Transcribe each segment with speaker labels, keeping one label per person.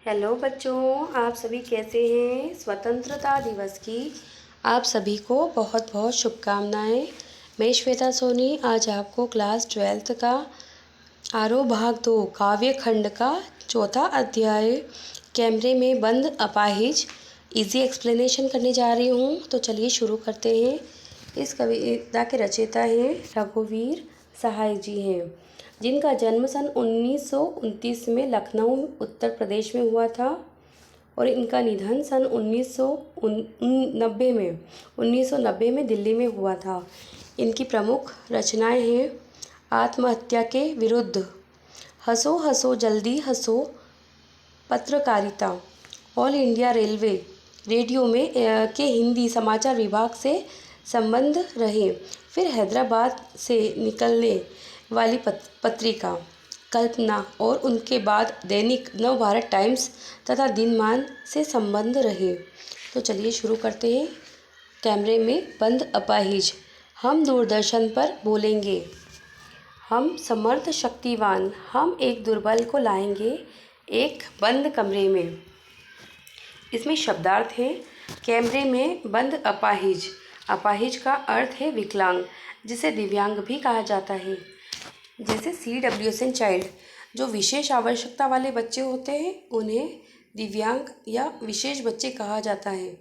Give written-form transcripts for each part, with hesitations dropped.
Speaker 1: Hello बच्चों, आप सभी कैसे हैं। स्वतंत्रता दिवस की आप सभी को बहुत बहुत शुभकामनाएं। मैं श्वेता सोनी आज आपको क्लास 12th का आरोह भाग 2 काव्य खंड का चौथा अध्याय कैमरे में बंद अपाहिज इजी एक्सप्लेनेशन करने जा रही हूँ। तो चलिए शुरू करते हैं। इस कविता के रचयिता हैं रघुवीर सहाय जी हैं, जिनका जन्म सन 1929 में लखनऊ उत्तर प्रदेश में हुआ था और इनका निधन सन 1990 में दिल्ली में हुआ था। इनकी प्रमुख रचनाएं हैं आत्महत्या के विरुद्ध, हंसो हंसो जल्दी हंसो, पत्रकारिता, ऑल इंडिया रेडियो में के हिंदी समाचार विभाग से संबंध रहे, फिर हैदराबाद से निकलने वाली पत्रिका कल्पना और उनके बाद दैनिक नव भारत टाइम्स तथा दिनमान से संबंध रहे। तो चलिए शुरू करते हैं। कैमरे में बंद अपाहिज। हम दूरदर्शन पर बोलेंगे, हम समर्थ शक्तिवान, हम एक दुर्बल को लाएंगे एक बंद कमरे में। इसमें शब्दार्थ है कैमरे में बंद अपाहिज। अपाहिज का अर्थ है विकलांग, जिसे दिव्यांग भी कहा जाता है। जैसे CWSN चाइल्ड, जो विशेष आवश्यकता वाले बच्चे होते हैं उन्हें दिव्यांग या विशेष बच्चे कहा जाता है।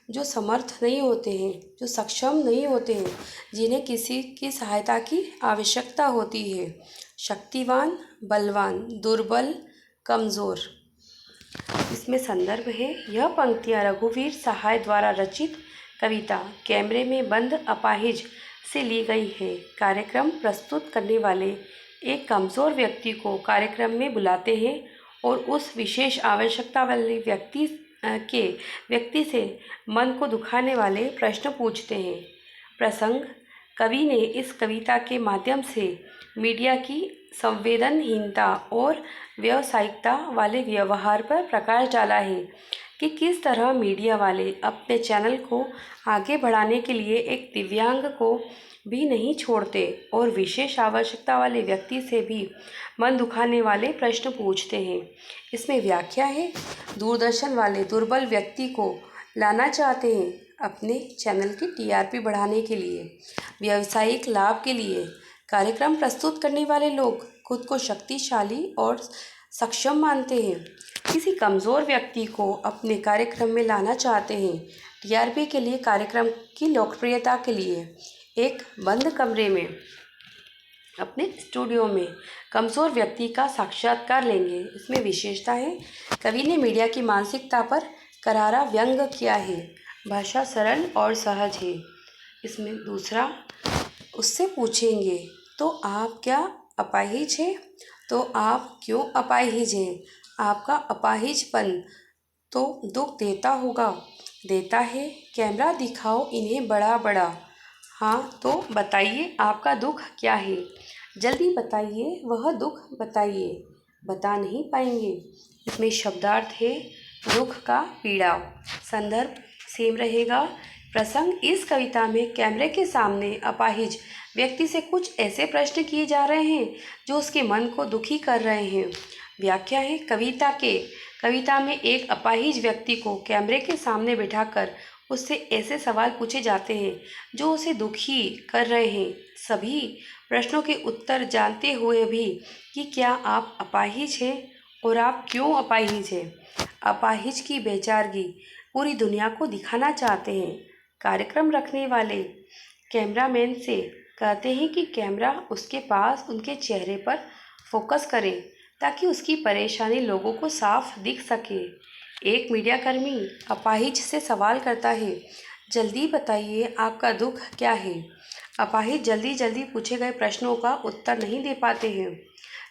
Speaker 1: जो समर्थ नहीं होते हैं, जो सक्षम नहीं होते हैं, जिन्हें किसी की सहायता की आवश्यकता होती है। शक्तिवान, बलवान, दुर्बल, कमज़ोर। इसमें संदर्भ है यह पंक्तियाँ रघुवीर सहाय द्वारा रचित कविता कैमरे में बंद अपाहिज से ली गई है। कार्यक्रम प्रस्तुत करने वाले एक कमज़ोर व्यक्ति को कार्यक्रम में बुलाते हैं और उस विशेष आवश्यकता वाले व्यक्ति से मन को दुखाने वाले प्रश्न पूछते हैं। प्रसंग, कवि ने इस कविता के माध्यम से मीडिया की संवेदनहीनता और व्यावसायिकता वाले व्यवहार पर प्रकाश डाला है कि किस तरह मीडिया वाले अपने चैनल को आगे बढ़ाने के लिए एक दिव्यांग को भी नहीं छोड़ते और विशेष आवश्यकता वाले व्यक्ति से भी मन दुखाने वाले प्रश्न पूछते हैं। इसमें व्याख्या है दूरदर्शन वाले दुर्बल व्यक्ति को लाना चाहते हैं अपने चैनल की TRP बढ़ाने के लिए, व्यावसायिक लाभ के लिए। कार्यक्रम प्रस्तुत करने वाले लोग खुद को शक्तिशाली और सक्षम मानते हैं, किसी कमज़ोर व्यक्ति को अपने कार्यक्रम में लाना चाहते हैं TRP के लिए, कार्यक्रम की लोकप्रियता के लिए। एक बंद कमरे में अपने स्टूडियो में कमज़ोर व्यक्ति का साक्षात्कार लेंगे। इसमें विशेषता है कवि ने मीडिया की मानसिकता पर करारा व्यंग किया है। भाषा सरल और सहज है। इसमें दूसरा, उससे पूछेंगे तो आप क्या अपाहिज हैं, तो आप क्यों अपाहिज हैं, आपका अपाहिजपन तो दुख देता होगा, देता है, कैमरा दिखाओ इन्हें बड़ा बड़ा, हाँ तो बताइए आपका दुख क्या है, जल्दी बताइए वह दुख बताइए, बता नहीं पाएंगे। इसमें शब्दार्थ है दुख का पीड़ा। संदर्भ सेम रहेगा। प्रसंग, इस कविता में कैमरे के सामने अपाहिज व्यक्ति से कुछ ऐसे प्रश्न किए जा रहे हैं जो उसके मन को दुखी कर रहे हैं। व्याख्या है कविता में एक अपाहिज व्यक्ति को कैमरे के सामने बिठाकर उससे ऐसे सवाल पूछे जाते हैं जो उसे दुखी कर रहे हैं। सभी प्रश्नों के उत्तर जानते हुए भी कि क्या आप अपाहिज हैं और आप क्यों अपाहिज हैं। अपाहिज की बेचारगी पूरी दुनिया को दिखाना चाहते हैं। कार्यक्रम रखने वाले कैमरामैन से कहते हैं कि कैमरा उसके पास उनके चेहरे पर फोकस करें ताकि उसकी परेशानी लोगों को साफ दिख सके। एक मीडियाकर्मी अपाहिज से सवाल करता है, जल्दी बताइए आपका दुख क्या है। अपाहिज जल्दी जल्दी पूछे गए प्रश्नों का उत्तर नहीं दे पाते हैं।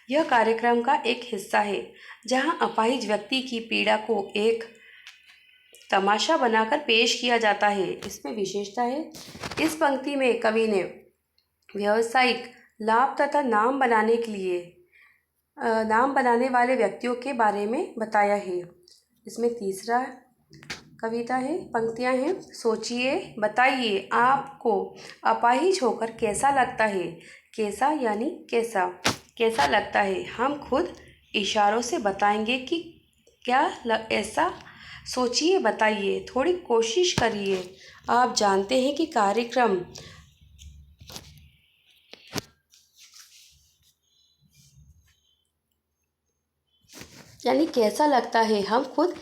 Speaker 1: यह कार्यक्रम का एक हिस्सा है जहां अपाहिज व्यक्ति की पीड़ा को एक तमाशा बनाकर पेश किया जाता है। इसमें विशेषता है इस पंक्ति में कवि ने व्यावसायिक लाभ तथा नाम बनाने वाले व्यक्तियों के बारे में बताया है। इसमें तीसरा कविता है, पंक्तियां हैं, सोचिए बताइए आपको अपाहिज होकर कैसा लगता है। कैसा यानी कैसा लगता है। हम खुद इशारों से बताएंगे कि ऐसा सोचिए, बताइए, थोड़ी कोशिश करिए। आप जानते हैं कि कार्यक्रम यानी कैसा लगता है। हम खुद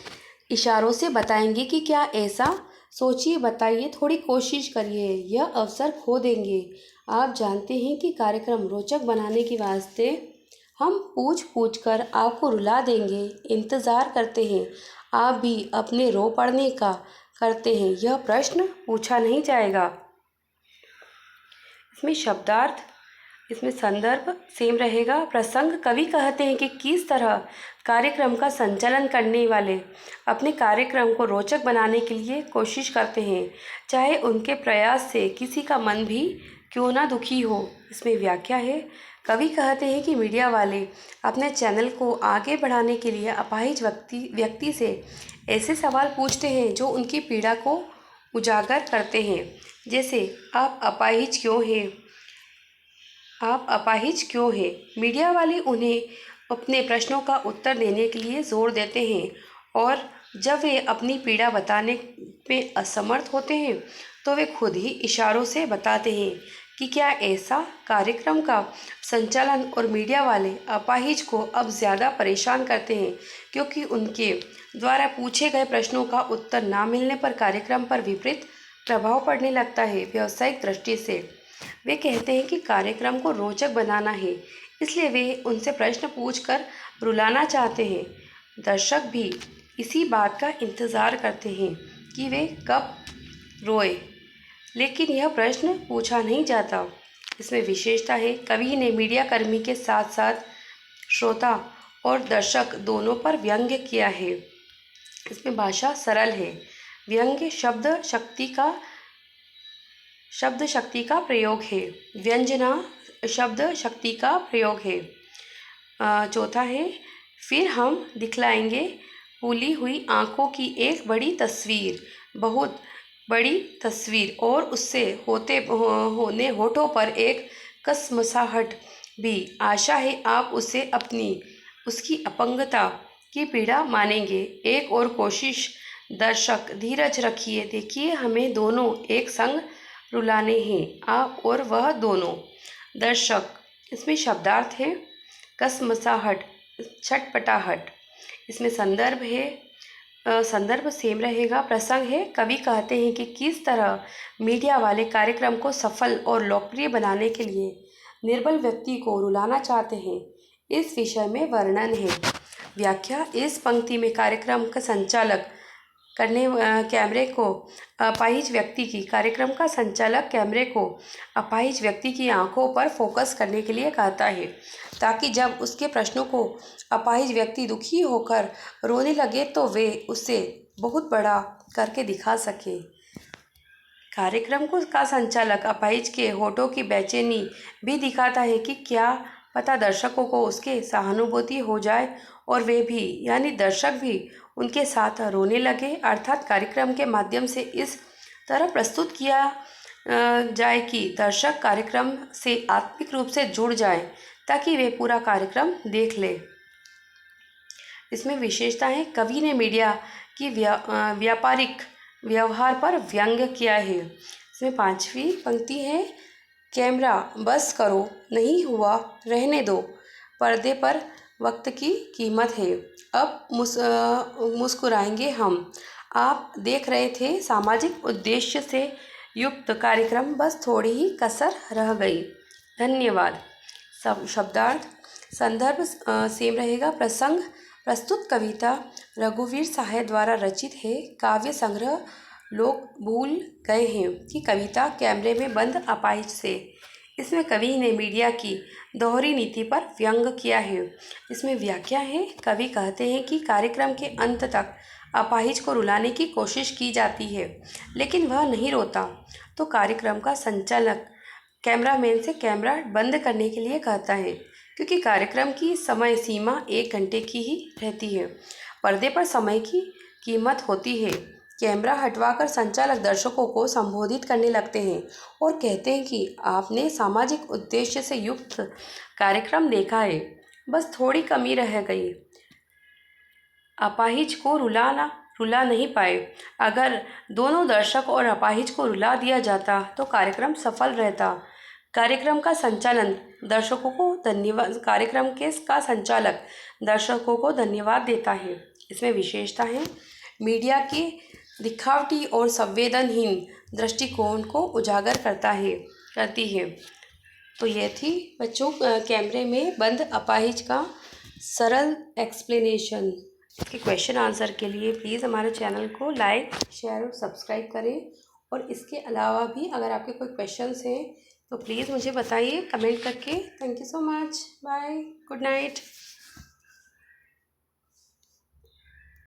Speaker 1: इशारों से बताएंगे कि क्या ऐसा सोचिए, बताइए, थोड़ी कोशिश करिए। यह अवसर खो देंगे। आप जानते हैं कि कार्यक्रम रोचक बनाने के वास्ते हम पूछ पूछ कर आपको रुला देंगे। इंतज़ार करते हैं। आप भी अपने रो पड़ने का करते हैं। यह प्रश्न पूछा नहीं जाएगा। इसमें शब्दार्थ, इसमें संदर्भ सेम रहेगा। प्रसंग, कवि कहते हैं कि किस तरह कार्यक्रम का संचालन करने वाले अपने कार्यक्रम को रोचक बनाने के लिए कोशिश करते हैं, चाहे उनके प्रयास से किसी का मन भी क्यों ना दुखी हो। इसमें व्याख्या है। कवि कहते हैं कि मीडिया वाले अपने चैनल को आगे बढ़ाने के लिए अपाहिज व्यक्ति से ऐसे सवाल पूछते हैं जो उनकी पीड़ा को उजागर करते हैं। जैसे, आप अपाहिज क्यों हैं? मीडिया वाले उन्हें अपने प्रश्नों का उत्तर देने के लिए जोर देते हैं, और जब वे अपनी पीड़ा बताने में असमर्थ होते हैं तो वे खुद ही इशारों से बताते हैं कि क्या ऐसा कार्यक्रम का संचालन और मीडिया वाले अपाहिज को अब ज़्यादा परेशान करते हैं, क्योंकि उनके द्वारा पूछे गए प्रश्नों का उत्तर ना मिलने पर कार्यक्रम पर विपरीत प्रभाव पड़ने लगता है। व्यावसायिक दृष्टि से वे कहते हैं कि कार्यक्रम को रोचक बनाना है, इसलिए वे उनसे प्रश्न पूछकर रुलाना चाहते हैं। दर्शक भी इसी बात का इंतज़ार करते हैं कि वे कब रोए, लेकिन यह प्रश्न पूछा नहीं जाता। इसमें विशेषता है। कवि ने मीडिया कर्मी के साथ साथ श्रोता और दर्शक दोनों पर व्यंग्य किया है। इसमें भाषा सरल है। व्यंग्य शब्द शक्ति का प्रयोग है। व्यंजना शब्द शक्ति का प्रयोग है। चौथा है, फिर हम दिखलाएंगे फूली हुई आँखों की एक बड़ी तस्वीर, बहुत बड़ी तस्वीर, और उससे होने होठों पर एक कसमसाहट भी। आशा है आप उसकी अपंगता की पीड़ा मानेंगे। एक और कोशिश। दर्शक, धीरज रखिए, देखिए, हमें दोनों एक संग रुलाने हैं, आप और वह दोनों। दर्शक, इसमें शब्दार्थ है। कसमसाहट, छटपटाहट। इसमें संदर्भ है। संदर्भ सेम रहेगा। प्रसंग है। कवि कहते हैं कि किस तरह मीडिया वाले कार्यक्रम को सफल और लोकप्रिय बनाने के लिए निर्बल व्यक्ति को रुलाना चाहते हैं। इस विषय में वर्णन है। व्याख्या, इस पंक्ति में कार्यक्रम का संचालक कैमरे को अपाहिज व्यक्ति की आंखों पर फोकस करने के लिए कहता है, ताकि जब उसके प्रश्नों को अपाहिज व्यक्ति दुखी होकर रोने लगे तो वे उसे बहुत बड़ा करके दिखा सके। कार्यक्रम का संचालक अपाहिज के होठों की बेचैनी भी दिखाता है कि क्या पता दर्शकों को उसके सहानुभूति हो जाए और वे भी, यानी दर्शक भी, उनके साथ रोने लगे। अर्थात कार्यक्रम के माध्यम से इस तरह प्रस्तुत किया जाए कि दर्शक कार्यक्रम से आत्मिक रूप से जुड़ जाए, ताकि वे पूरा कार्यक्रम देख ले। इसमें विशेषता है। कवि ने मीडिया की व्यापारिक व्यवहार पर व्यंग्य किया है। इसमें पांचवी पंक्ति है। कैमरा, बस करो, नहीं हुआ रहने दो, पर्दे पर वक्त की कीमत है, अब मुस्कुराएंगे हम। आप देख रहे थे सामाजिक उद्देश्य से युक्त कार्यक्रम, बस थोड़ी ही कसर रह गई। धन्यवाद। शब्दार्थ, संदर्भ सेम रहेगा। प्रसंग, प्रस्तुत कविता रघुवीर साहे द्वारा रचित है। काव्य संग्रह लोग भूल गए हैं कि कविता कैमरे में बंद अपाहिज से। इसमें कवि ने मीडिया की दोहरी नीति पर व्यंग्य किया है। इसमें व्याख्या है। कवि कहते हैं कि कार्यक्रम के अंत तक अपाहिज को रुलाने की कोशिश की जाती है, लेकिन वह नहीं रोता, तो कार्यक्रम का संचालक कैमरामैन से कैमरा बंद करने के लिए कहता है, क्योंकि कार्यक्रम की समय सीमा 1 घंटे की ही रहती है। पर्दे पर समय की कीमत होती है। कैमरा हटवाकर संचालक दर्शकों को संबोधित करने लगते हैं और कहते हैं कि आपने सामाजिक उद्देश्य से युक्त कार्यक्रम देखा है, बस थोड़ी कमी रह गई। अपाहिज को रुला नहीं पाए। अगर दोनों दर्शक और अपाहिज को रुला दिया जाता तो कार्यक्रम सफल रहता। कार्यक्रम का संचालक दर्शकों को धन्यवाद देता है। इसमें विशेषता है, मीडिया के दिखावटी और संवेदनहीन दृष्टिकोण को उजागर करती है। तो ये थी बच्चों कैमरे में बंद अपाहिज का सरल एक्सप्लेनेशन। इसके क्वेश्चन आंसर के लिए प्लीज़ हमारे चैनल को लाइक, शेयर और सब्सक्राइब करें। और इसके अलावा भी अगर आपके कोई क्वेश्चंस हैं तो प्लीज़ मुझे बताइए कमेंट करके। Thank you so much. Bye, good night.